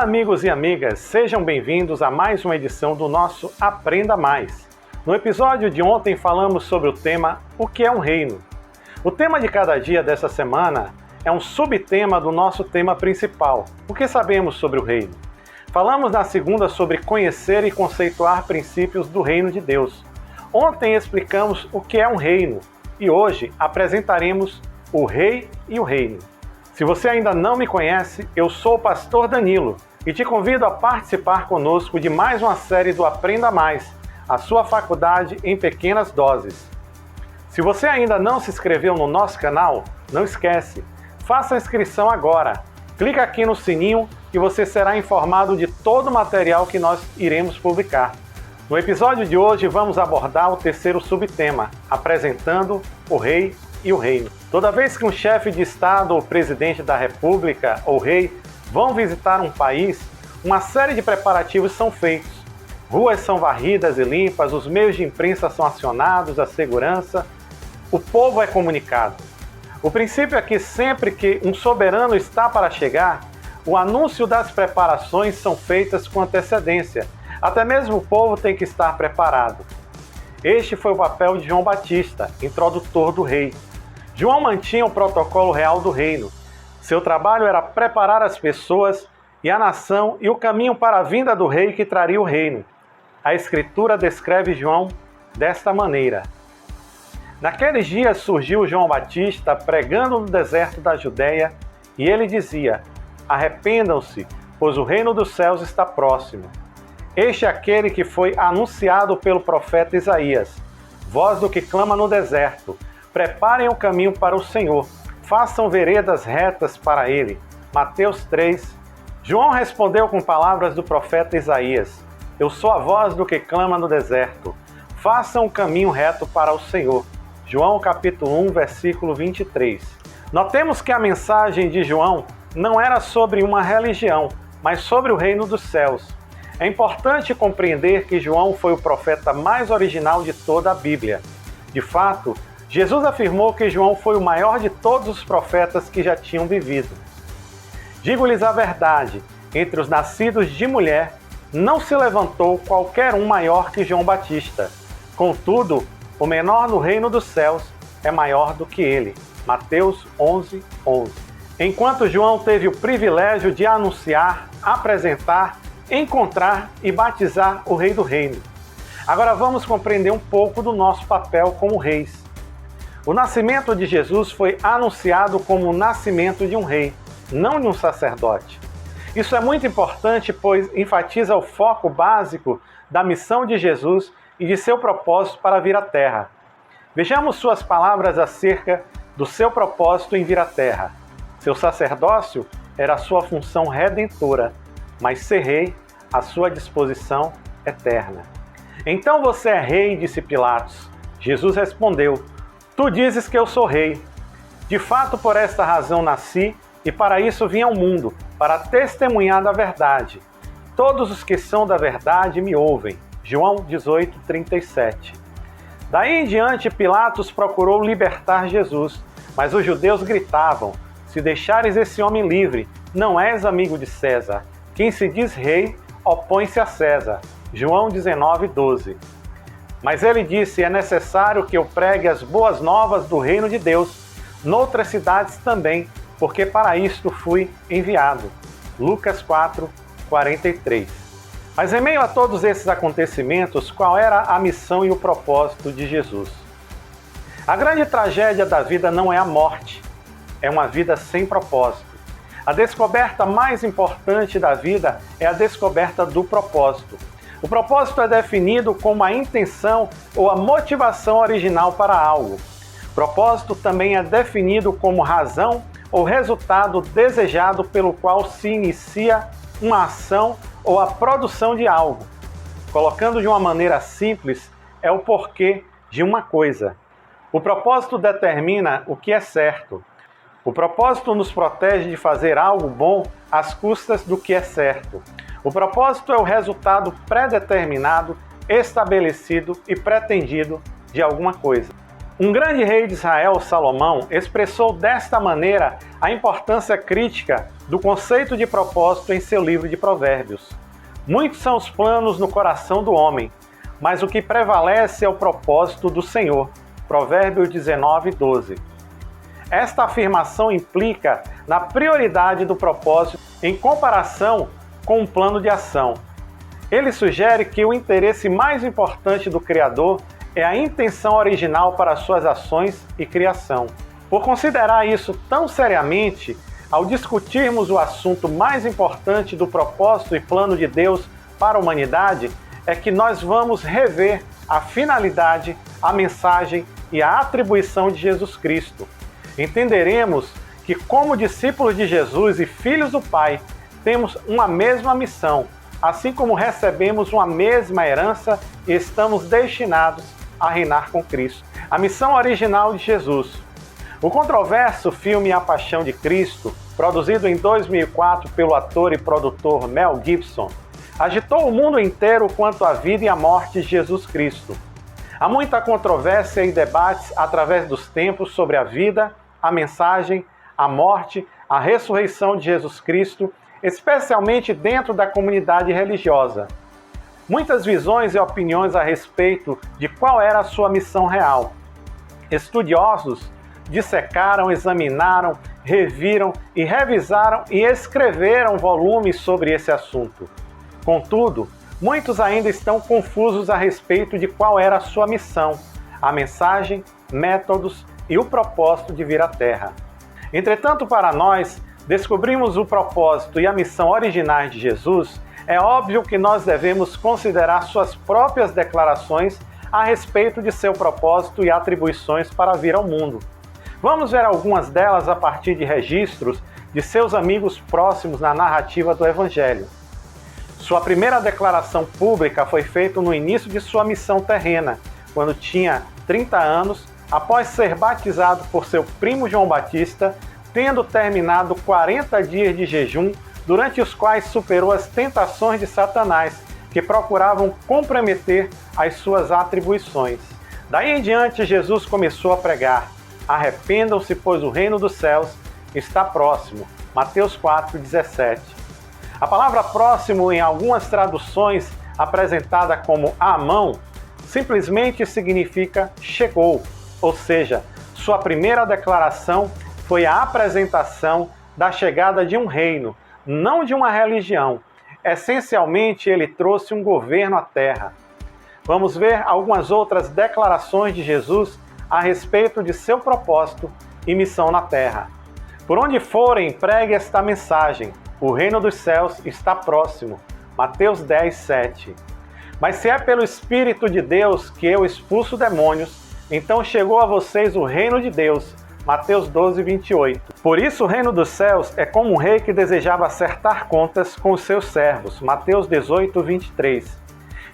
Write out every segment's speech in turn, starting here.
Olá, amigos e amigas, sejam bem-vindos a mais uma edição do nosso Aprenda Mais. No episódio de ontem falamos sobre o tema O que é um reino? O tema de cada dia dessa semana é um subtema do nosso tema principal, o que sabemos sobre o reino. Falamos na segunda sobre conhecer e conceituar princípios do reino de Deus. Ontem explicamos o que é um reino e hoje apresentaremos o rei e o reino. Se você ainda não me conhece, eu sou o pastor Danilo e te convido a participar conosco de mais uma série do Aprenda Mais, a sua faculdade em pequenas doses. Se você ainda não se inscreveu no nosso canal, não esquece, faça a inscrição agora. Clica aqui no sininho e você será informado de todo o material que nós iremos publicar. No episódio de hoje vamos abordar o terceiro subtema, apresentando o rei e o reino. Toda vez que um chefe de Estado ou presidente da República ou rei vão visitar um país, uma série de preparativos são feitos. Ruas são varridas e limpas, os meios de imprensa são acionados, a segurança, o povo é comunicado. O princípio é que sempre que um soberano está para chegar, o anúncio das preparações são feitas com antecedência. Até mesmo o povo tem que estar preparado. Este foi o papel de João Batista, introdutor do rei. João mantinha o protocolo real do reino. Seu trabalho era preparar as pessoas e a nação e o caminho para a vinda do rei que traria o reino. A Escritura descreve João desta maneira. Naqueles dias surgiu João Batista pregando no deserto da Judéia e ele dizia: arrependam-se, pois o reino dos céus está próximo. Este é aquele que foi anunciado pelo profeta Isaías. Voz do que clama no deserto, preparem o caminho para o Senhor, façam veredas retas para ele. Mateus 3. João respondeu com palavras do profeta Isaías: eu sou a voz do que clama no deserto, façam o caminho reto para o Senhor. João capítulo 1, versículo 23. Notemos que a mensagem de João não era sobre uma religião, mas sobre o reino dos céus. É importante compreender que João foi o profeta mais original de toda a Bíblia. De fato, Jesus afirmou que João foi o maior de todos os profetas que já tinham vivido. Digo-lhes a verdade, entre os nascidos de mulher, não se levantou qualquer um maior que João Batista. Contudo, o menor no reino dos céus é maior do que ele. Mateus 11, 11. Enquanto João teve o privilégio de anunciar, apresentar, encontrar e batizar o rei do reino. Agora vamos compreender um pouco do nosso papel como reis. O nascimento de Jesus foi anunciado como o nascimento de um rei, não de um sacerdote. Isso é muito importante, pois enfatiza o foco básico da missão de Jesus e de seu propósito para vir à Terra. Vejamos suas palavras acerca do seu propósito em vir à Terra. Seu sacerdócio era a sua função redentora, mas ser rei, a sua disposição eterna. Então você é rei, disse Pilatos. Jesus respondeu: tu dizes que eu sou rei. De fato, por esta razão nasci e para isso vim ao mundo, para testemunhar da verdade. Todos os que são da verdade me ouvem. João 18, 37. Daí em diante, Pilatos procurou libertar Jesus, mas os judeus gritavam: se deixares esse homem livre, não és amigo de César. Quem se diz rei, opõe-se a César. João 19, 12. Mas ele disse: é necessário que eu pregue as boas novas do reino de Deus, noutras cidades também, porque para isto fui enviado. Lucas 4, 43. Mas em meio a todos esses acontecimentos, qual era a missão e o propósito de Jesus? A grande tragédia da vida não é a morte, é uma vida sem propósito. A descoberta mais importante da vida é a descoberta do propósito. O propósito é definido como a intenção ou a motivação original para algo. Propósito também é definido como razão ou resultado desejado pelo qual se inicia uma ação ou a produção de algo. Colocando de uma maneira simples, é o porquê de uma coisa. O propósito determina o que é certo. O propósito nos protege de fazer algo bom às custas do que é certo. O propósito é o resultado pré-determinado, estabelecido e pretendido de alguma coisa. Um grande rei de Israel, Salomão, expressou desta maneira a importância crítica do conceito de propósito em seu livro de Provérbios. Muitos são os planos no coração do homem, mas o que prevalece é o propósito do Senhor. Provérbios 19:12. Esta afirmação implica na prioridade do propósito em comparação com um plano de ação. Ele sugere que o interesse mais importante do Criador é a intenção original para suas ações e criação. Por considerar isso tão seriamente, ao discutirmos o assunto mais importante do propósito e plano de Deus para a humanidade, é que nós vamos rever a finalidade, a mensagem e a atribuição de Jesus Cristo. Entenderemos que, como discípulos de Jesus e filhos do Pai, temos uma mesma missão, assim como recebemos uma mesma herança e estamos destinados a reinar com Cristo. A missão original de Jesus. O controverso filme A Paixão de Cristo, produzido em 2004 pelo ator e produtor Mel Gibson, agitou o mundo inteiro quanto à vida e à morte de Jesus Cristo. Há muita controvérsia e debates através dos tempos sobre a vida, a mensagem, a morte, a ressurreição de Jesus Cristo, especialmente dentro da comunidade religiosa. Muitas visões e opiniões a respeito de qual era a sua missão real. Estudiosos dissecaram, examinaram, reviram e revisaram e escreveram volumes sobre esse assunto. Contudo, muitos ainda estão confusos a respeito de qual era a sua missão, a mensagem, métodos e o propósito de vir à Terra. Entretanto, para nós, descobrimos o propósito e a missão originais de Jesus, é óbvio que nós devemos considerar suas próprias declarações a respeito de seu propósito e atribuições para vir ao mundo. Vamos ver algumas delas a partir de registros de seus amigos próximos na narrativa do Evangelho. Sua primeira declaração pública foi feita no início de sua missão terrena, quando tinha 30 anos, após ser batizado por seu primo João Batista, tendo terminado 40 dias de jejum, durante os quais superou as tentações de Satanás, que procuravam comprometer as suas atribuições. Daí em diante, Jesus começou a pregar: arrependam-se, pois o reino dos céus está próximo. Mateus 4:17. A palavra próximo, em algumas traduções apresentada como à mão, simplesmente significa chegou, ou seja, sua primeira declaração foi a apresentação da chegada de um reino, não de uma religião. Essencialmente, ele trouxe um governo à terra. Vamos ver algumas outras declarações de Jesus a respeito de seu propósito e missão na terra. Por onde forem, pregue esta mensagem: o reino dos céus está próximo. Mateus 10:7. Mas se é pelo Espírito de Deus que eu expulso demônios, então chegou a vocês o reino de Deus. Mateus 12:28. Por isso o reino dos céus é como um rei que desejava acertar contas com os seus servos. Mateus 18:23.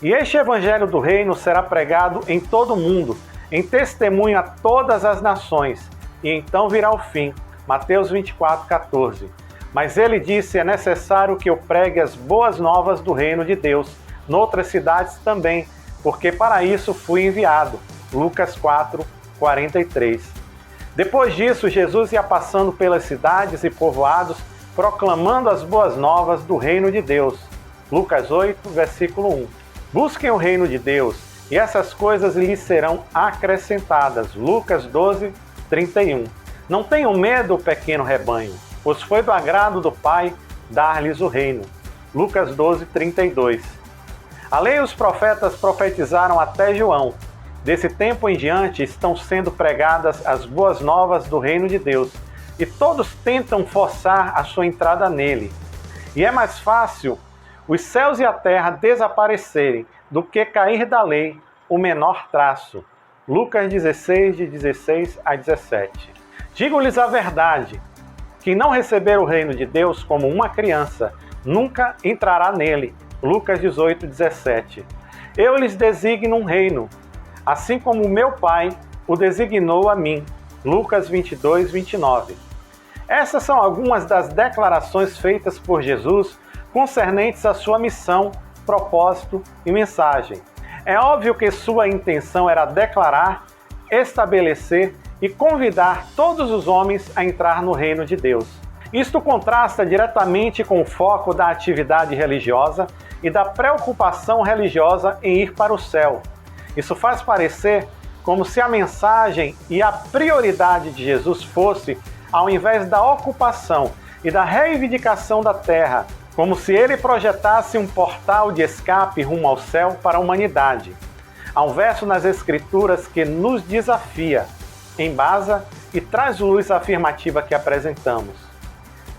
E este evangelho do reino será pregado em todo o mundo, em testemunho a todas as nações, e então virá o fim. Mateus 24:14. Mas ele disse: é necessário que eu pregue as boas novas do reino de Deus, noutras cidades também, porque para isso fui enviado. Lucas 4:43. Depois disso, Jesus ia passando pelas cidades e povoados, proclamando as boas novas do reino de Deus. Lucas 8, versículo 1. Busquem o reino de Deus, e essas coisas lhes serão acrescentadas. Lucas 12:31. Não tenham medo, pequeno rebanho, pois foi do agrado do Pai dar-lhes o reino. Lucas 12:32. A lei e os profetas profetizaram até João. Desse tempo em diante estão sendo pregadas as boas novas do reino de Deus, e todos tentam forçar a sua entrada nele. E é mais fácil os céus e a terra desaparecerem do que cair da lei o menor traço. Lucas 16, de 16 a 17. Digo-lhes a verdade: quem não receber o reino de Deus como uma criança, nunca entrará nele. Lucas 18, 17. Eu lhes designo um reino, assim como o meu Pai o designou a mim. Lucas 22, 29. Essas são algumas das declarações feitas por Jesus concernentes à sua missão, propósito e mensagem. É óbvio que sua intenção era declarar, estabelecer e convidar todos os homens a entrar no reino de Deus. Isto contrasta diretamente com o foco da atividade religiosa e da preocupação religiosa em ir para o céu. Isso faz parecer como se a mensagem e a prioridade de Jesus fosse, ao invés da ocupação e da reivindicação da terra, como se ele projetasse um portal de escape rumo ao céu para a humanidade. Há um verso nas Escrituras que nos desafia, embasa e traz luz à afirmativa que apresentamos.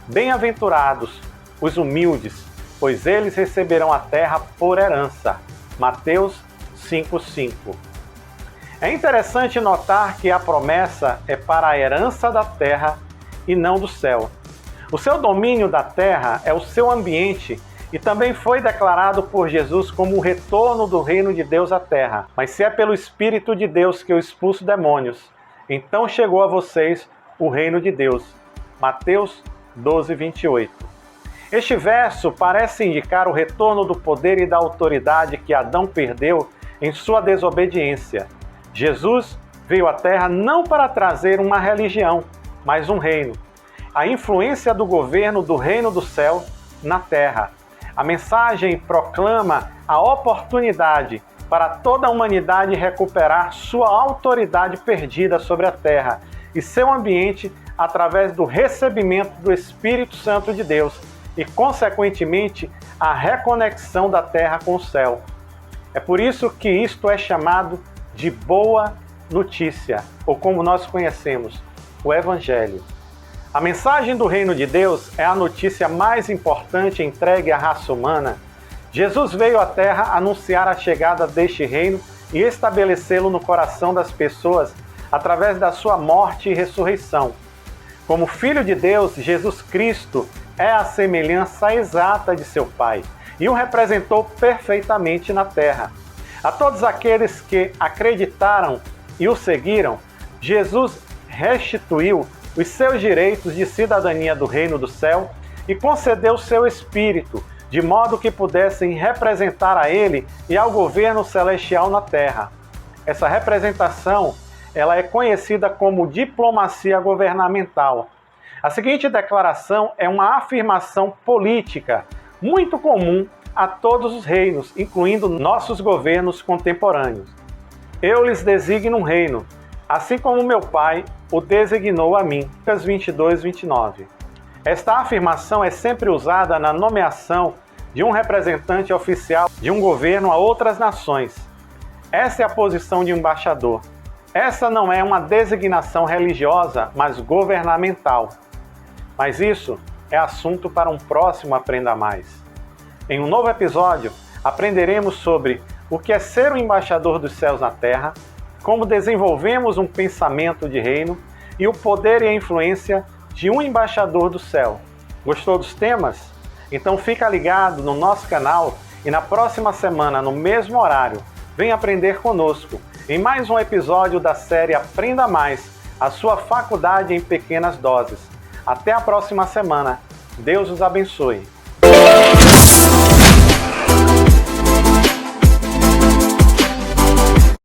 Bem-aventurados os humildes, pois eles receberão a terra por herança. Mateus 5:5. É interessante notar que a promessa é para a herança da terra e não do céu. O seu domínio da terra é o seu ambiente e também foi declarado por Jesus como o retorno do reino de Deus à terra. Mas se é pelo Espírito de Deus que eu expulso demônios, então chegou a vocês o reino de Deus. Mateus 12:28. Este verso parece indicar o retorno do poder e da autoridade que Adão perdeu em sua desobediência. Jesus veio à terra não para trazer uma religião, mas um reino. A influência do governo do reino do céu na terra. A mensagem proclama a oportunidade para toda a humanidade recuperar sua autoridade perdida sobre a terra e seu ambiente através do recebimento do Espírito Santo de Deus e, consequentemente, a reconexão da terra com o céu. É por isso que isto é chamado de boa notícia, ou como nós conhecemos, o Evangelho. A mensagem do reino de Deus é a notícia mais importante entregue à raça humana. Jesus veio à terra anunciar a chegada deste reino e estabelecê-lo no coração das pessoas através da sua morte e ressurreição. Como Filho de Deus, Jesus Cristo é a semelhança exata de seu Pai e o representou perfeitamente na terra. A todos aqueles que acreditaram e o seguiram, Jesus restituiu os seus direitos de cidadania do reino do céu e concedeu seu Espírito, de modo que pudessem representar a ele e ao governo celestial na terra. Essa representação, ela é conhecida como diplomacia governamental. A seguinte declaração é uma afirmação política muito comum a todos os reinos, incluindo nossos governos contemporâneos. Eu lhes designo um reino, assim como meu Pai o designou a mim. Lucas 22:29. Esta afirmação é sempre usada na nomeação de um representante oficial de um governo a outras nações. Essa é a posição de um embaixador. Essa não é uma designação religiosa, mas governamental. Mas isso é assunto para um próximo Aprenda Mais. Em um novo episódio, aprenderemos sobre o que é ser um embaixador dos céus na terra, como desenvolvemos um pensamento de reino e o poder e a influência de um embaixador do céu. Gostou dos temas? Então fica ligado no nosso canal e na próxima semana, no mesmo horário, vem aprender conosco em mais um episódio da série Aprenda Mais, a sua faculdade em pequenas doses. Até a próxima semana. Deus os abençoe.